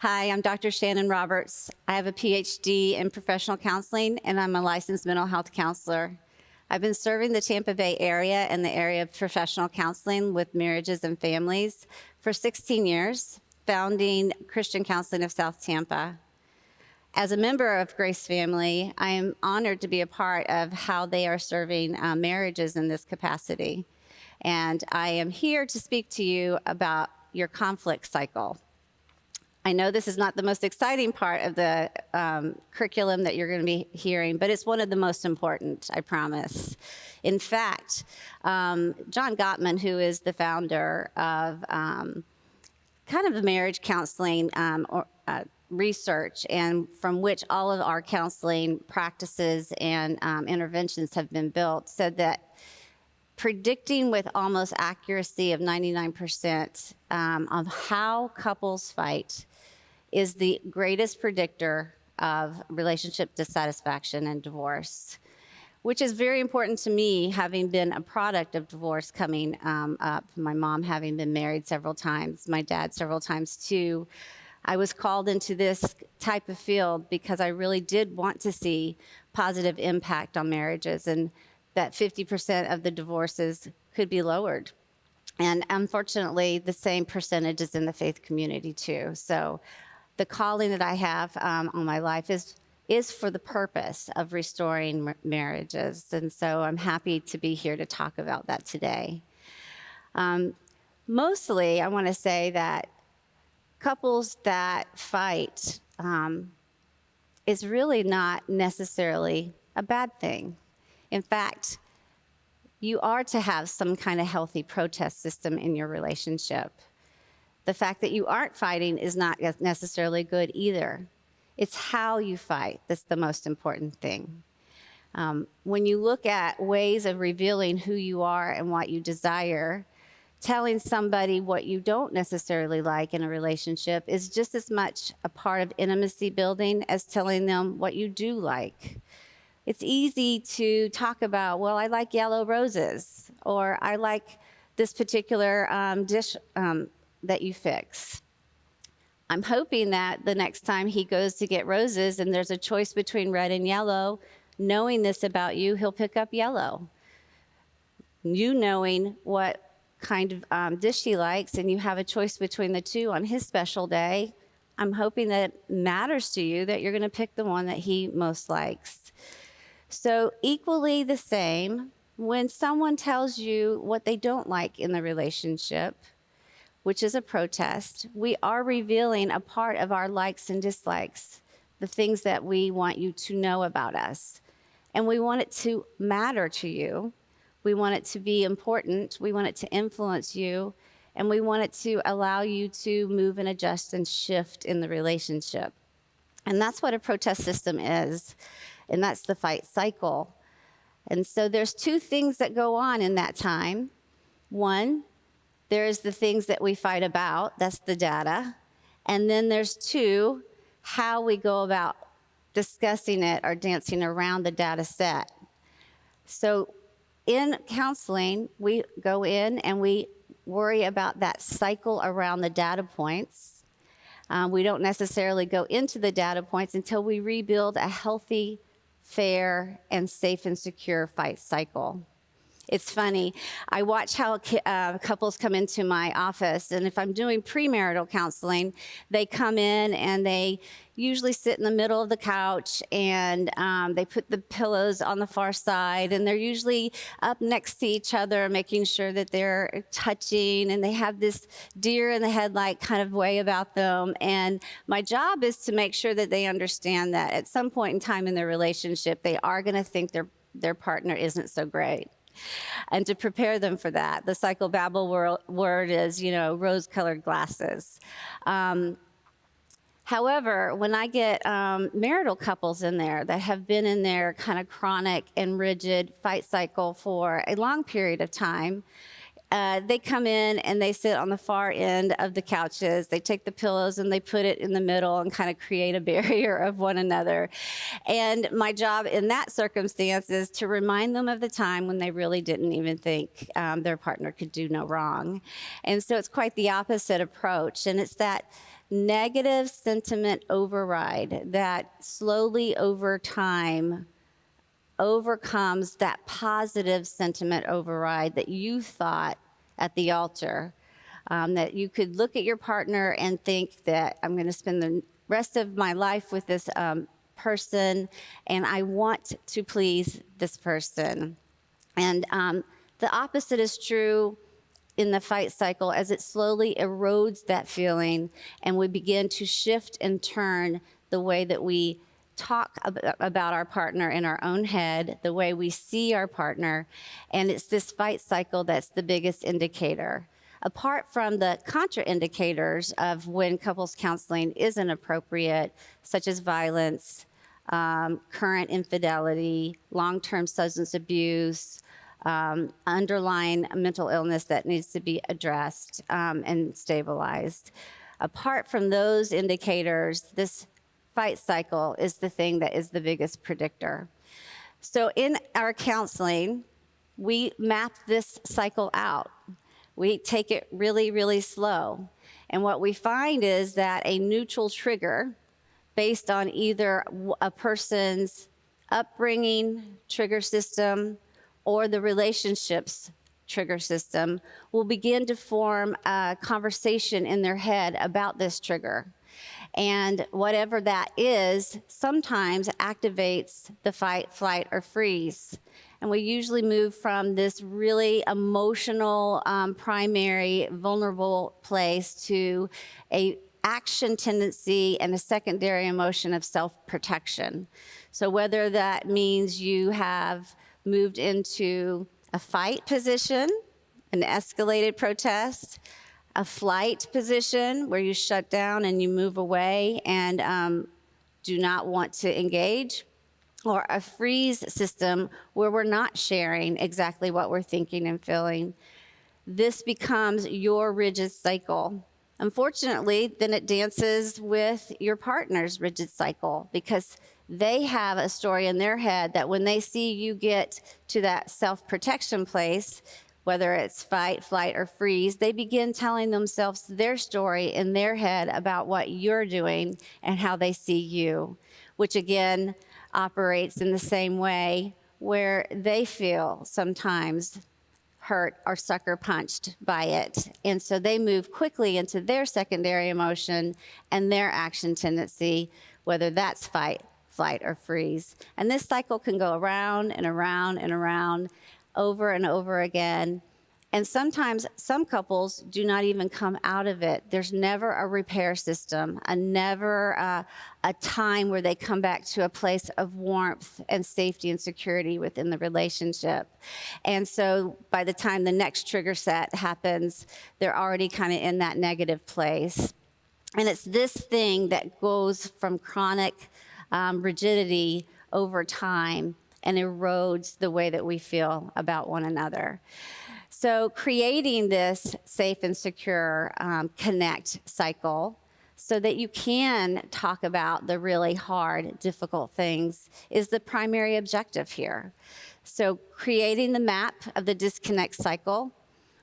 Hi, I'm Dr. Shannon Roberts. I have a PhD in professional counseling, and I'm a licensed mental health counselor. I've been serving the Tampa Bay area and the area of professional counseling with marriages and families for 16 years, founding Christian Counseling of South Tampa. As a member of Grace Family, I am honored to be a part of how they are serving marriages in this capacity. And I am here to speak to you about your conflict cycle. I know this is not the most exciting part of the curriculum that you're going to be hearing, but it's one of the most important, I promise. In fact, John Gottman, who is the founder of kind of the marriage counseling research, and from which all of our counseling practices and interventions have been built, said that predicting with almost accuracy of 99% of how couples fight is the greatest predictor of relationship dissatisfaction and divorce, which is very important to me, having been a product of divorce coming up, my mom having been married several times, my dad several times too. I was called into this type of field because I really did want to see positive impact on marriages, and that 50% of the divorces could be lowered. And unfortunately, the same percentage is in the faith community too. So the calling that I have on my life is for the purpose of restoring marriages. And so I'm happy to be here to talk about that today. Mostly, I want to say that couples that fight is really not necessarily a bad thing. In fact, you are to have some kind of healthy protest system in your relationship. The fact that you aren't fighting is not necessarily good either. It's how you fight that's the most important thing. When you look at ways of revealing who you are and what you desire, telling somebody what you don't necessarily like in a relationship is just as much a part of intimacy building as telling them what you do like. It's easy to talk about, well, I like yellow roses, or I like this particular dish that you fix. I'm hoping that the next time he goes to get roses and there's a choice between red and yellow, knowing this about you, he'll pick up yellow. You knowing what kind of dish he likes and you have a choice between the two on his special day, I'm hoping that it matters to you that you're going to pick the one that he most likes. So equally the same, when someone tells you what they don't like in the relationship, which is a protest, we are revealing a part of our likes and dislikes, the things that we want you to know about us. And we want it to matter to you. We want it to be important. We want it to influence you. And we want it to allow you to move and adjust and shift in the relationship. And that's what a protest system is. And that's the fight cycle. And so there's two things that go on in that time. One, there's the things that we fight about, that's the data. And then there's two, how we go about discussing it or dancing around the data set. So in counseling, we go in and we worry about that cycle around the data points. We don't necessarily go into the data points until we rebuild a healthy, fair, and safe and secure fight cycle. It's funny, I watch how couples come into my office, and if I'm doing premarital counseling, they come in and they usually sit in the middle of the couch, and they put the pillows on the far side, and they're usually up next to each other, making sure that they're touching, and they have this deer in the headlight kind of way about them. And my job is to make sure that they understand that at some point in time in their relationship, they are going to think their partner isn't so great. And to prepare them for that, the psychobabble word is, rose-colored glasses. However, when I get marital couples in there that have been in their kind of chronic and rigid fight cycle for a long period of time, They come in and they sit on the far end of the couches. They take the pillows and they put it in the middle and kind of create a barrier of one another. And my job in that circumstance is to remind them of the time when they really didn't even think their partner could do no wrong. And so it's quite the opposite approach. And it's that negative sentiment override that slowly over time overcomes that positive sentiment override that you thought at the altar. That you could look at your partner and think that I'm going to spend the rest of my life with this person, and I want to please this person. And the opposite is true in the fight cycle as it slowly erodes that feeling, and we begin to shift and turn the way that we talk about our partner in our own head, the way we see our partner, and it's this fight cycle that's the biggest indicator. Apart from the contraindicators of when couples counseling isn't appropriate, such as violence, current infidelity, long-term substance abuse, underlying mental illness that needs to be addressed and stabilized. Apart from those indicators, this fight cycle is the thing that is the biggest predictor. So in our counseling, we map this cycle out. We take it really, really slow. And what we find is that a neutral trigger based on either a person's upbringing trigger system or the relationships trigger system will begin to form a conversation in their head about this trigger. And whatever that is, sometimes activates the fight, flight, or freeze. And we usually move from this really emotional, primary, vulnerable place to a action tendency and a secondary emotion of self-protection. So whether that means you have moved into a fight position, an escalated protest, a flight position where you shut down and you move away and do not want to engage, or a freeze system where we're not sharing exactly what we're thinking and feeling. This becomes your rigid cycle. Unfortunately, then it dances with your partner's rigid cycle because they have a story in their head that when they see you get to that self-protection place, whether it's fight, flight, or freeze, they begin telling themselves their story in their head about what you're doing and how they see you, which again operates in the same way where they feel sometimes hurt or sucker punched by it. And so they move quickly into their secondary emotion and their action tendency, whether that's fight, flight, or freeze. And this cycle can go around and around and around over and over again. And sometimes some couples do not even come out of it. There's never a repair system, never a time where they come back to a place of warmth and safety and security within the relationship. And so by the time the next trigger set happens, they're already kind of in that negative place. And it's this thing that goes from chronic rigidity over time and erodes the way that we feel about one another. So creating this safe and secure connect cycle so that you can talk about the really hard, difficult things is the primary objective here. So creating the map of the disconnect cycle,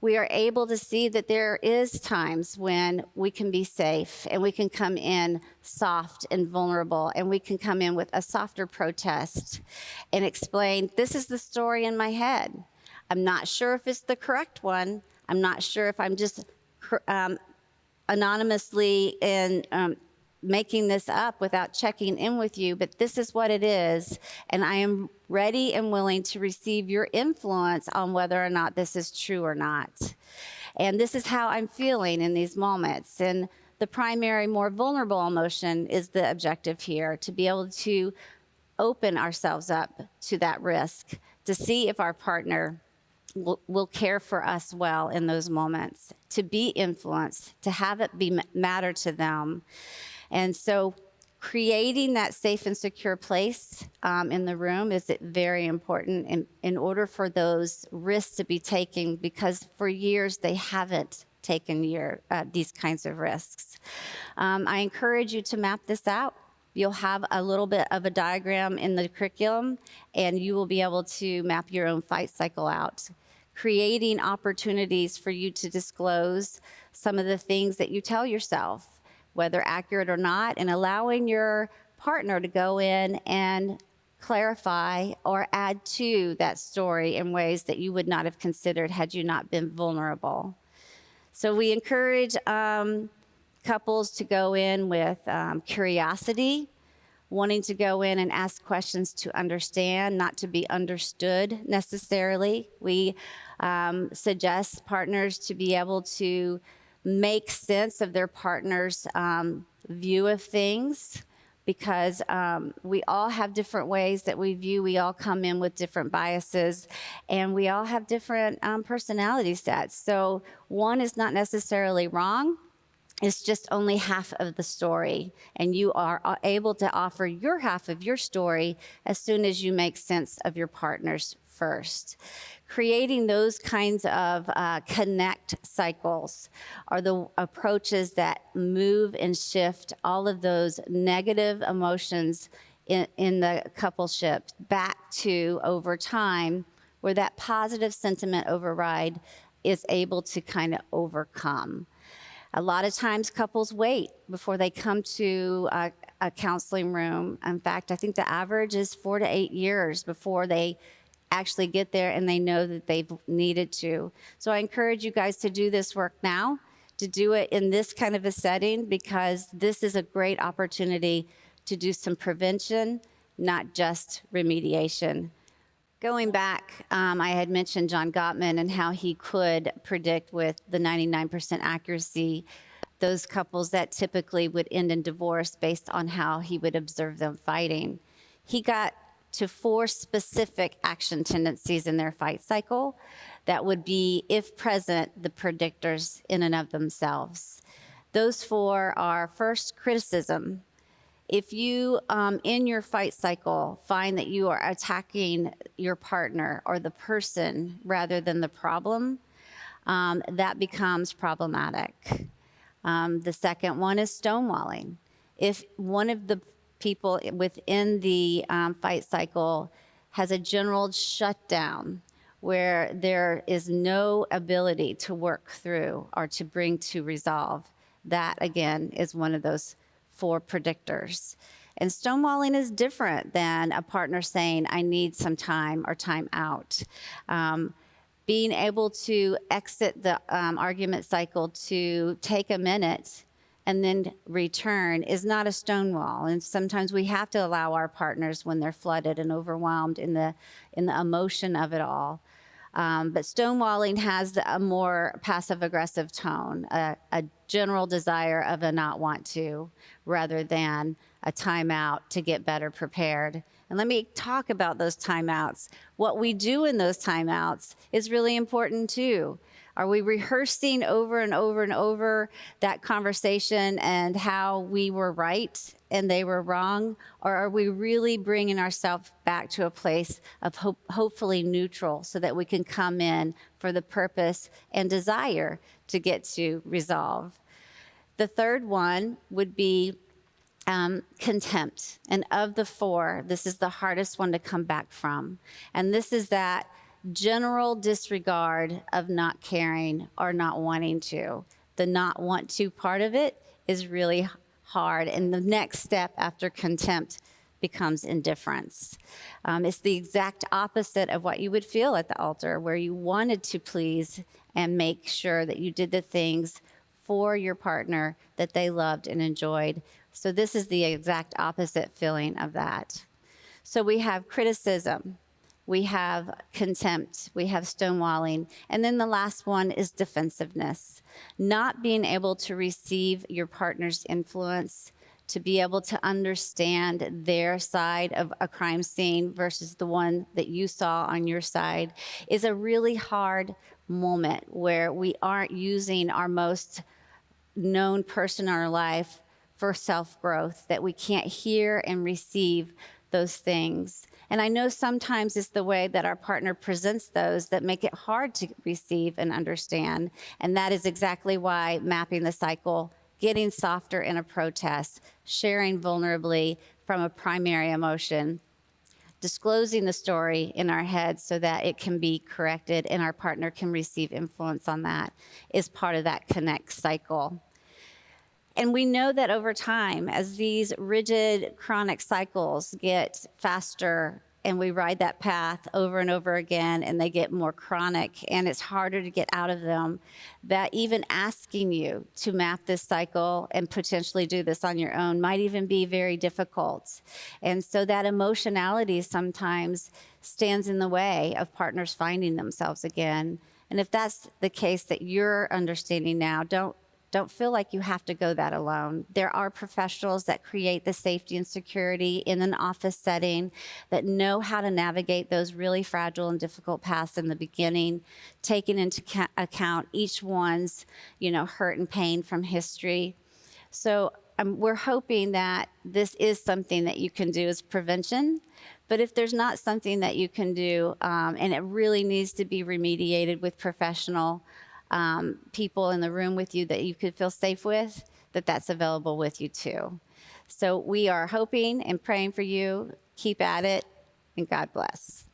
we are able to see that there is times when we can be safe and we can come in soft and vulnerable and we can come in with a softer protest and explain, this is the story in my head. I'm not sure if it's the correct one. I'm not sure if I'm just anonymously making this up without checking in with you, but this is what it is, and I am ready and willing to receive your influence on whether or not this is true or not. And this is how I'm feeling in these moments. And the primary, more vulnerable emotion is the objective here, to be able to open ourselves up to that risk, to see if our partner will care for us well in those moments, to be influenced, to have it be matter to them. And so creating that safe and secure place in the room is very important in order for those risks to be taken, because for years they haven't taken these kinds of risks. I encourage you to map this out. You'll have a little bit of a diagram in the curriculum, and you will be able to map your own fight cycle out, creating opportunities for you to disclose some of the things that you tell yourself, whether accurate or not, and allowing your partner to go in and clarify or add to that story in ways that you would not have considered had you not been vulnerable. So we encourage couples to go in with curiosity, wanting to go in and ask questions to understand, not to be understood necessarily. We suggest partners to be able to make sense of their partner's view of things, because we all have different ways that we view. We all come in with different biases, and we all have different personality sets. So one is not necessarily wrong. It's just only half of the story, and you are able to offer your half of your story as soon as you make sense of your partner's first. Creating those kinds of connect cycles are the approaches that move and shift all of those negative emotions in the coupleship back to, over time, where that positive sentiment override is able to kind of overcome. A lot of times couples wait before they come to a counseling room. In fact, I think the average is 4 to 8 years before they actually get there and they know that they've needed to. So I encourage you guys to do this work now, to do it in this kind of a setting, because this is a great opportunity to do some prevention, not just remediation. Going back, I had mentioned John Gottman and how he could predict with the 99% accuracy those couples that typically would end in divorce based on how he would observe them fighting. He got to 4 specific action tendencies in their fight cycle that would be, if present, the predictors in and of themselves. Those 4 are: first, criticism. If you, in your fight cycle, find that you are attacking your partner or the person rather than the problem, that becomes problematic. The second one is stonewalling. If one of the people within the fight cycle has a general shutdown, where there is no ability to work through or to bring to resolve, that again is one of those 4 predictors. And stonewalling is different than a partner saying, I need some time or time out. Being able to exit the argument cycle to take a minute and then return is not a stonewall. And sometimes we have to allow our partners, when they're flooded and overwhelmed in the emotion of it all. But stonewalling has a more passive-aggressive tone, a general desire of a not want to, rather than a timeout to get better prepared. And let me talk about those timeouts. What we do in those timeouts is really important too. Are we rehearsing over and over and over that conversation and how we were right and they were wrong? Or are we really bringing ourselves back to a place of hopefully neutral, so that we can come in for the purpose and desire to get to resolve? The third one would be contempt. And of the 4, this is the hardest one to come back from. And this is that general disregard of not caring or not wanting to. The not want to part of it is really hard. And the next step after contempt becomes indifference. It's the exact opposite of what you would feel at the altar, where you wanted to please and make sure that you did the things for your partner that they loved and enjoyed. So this is the exact opposite feeling of that. So we have criticism, we have contempt, we have stonewalling, and then the last one is defensiveness. Not being able to receive your partner's influence, to be able to understand their side of a crime scene versus the one that you saw on your side, is a really hard moment where we aren't using our most known person in our life for self-growth, that we can't hear and receive those things. And I know sometimes it's the way that our partner presents those that make it hard to receive and understand. And that is exactly why mapping the cycle, getting softer in a protest, sharing vulnerably from a primary emotion, disclosing the story in our heads so that it can be corrected and our partner can receive influence on that, is part of that connect cycle. And we know that over time, as these rigid chronic cycles get faster and we ride that path over and over again and they get more chronic and it's harder to get out of them, that even asking you to map this cycle and potentially do this on your own might even be very difficult. And so that emotionality sometimes stands in the way of partners finding themselves again. And if that's the case that you're understanding now, don't feel like you have to go that alone. There are professionals that create the safety and security in an office setting that know how to navigate those really fragile and difficult paths in the beginning, taking into account each one's, hurt and pain from history. So we're hoping that this is something that you can do as prevention. But if there's not something that you can do, and it really needs to be remediated with professional people in the room with you that you could feel safe with, that's available with you too. So we are hoping and praying for you. Keep at it, and God bless.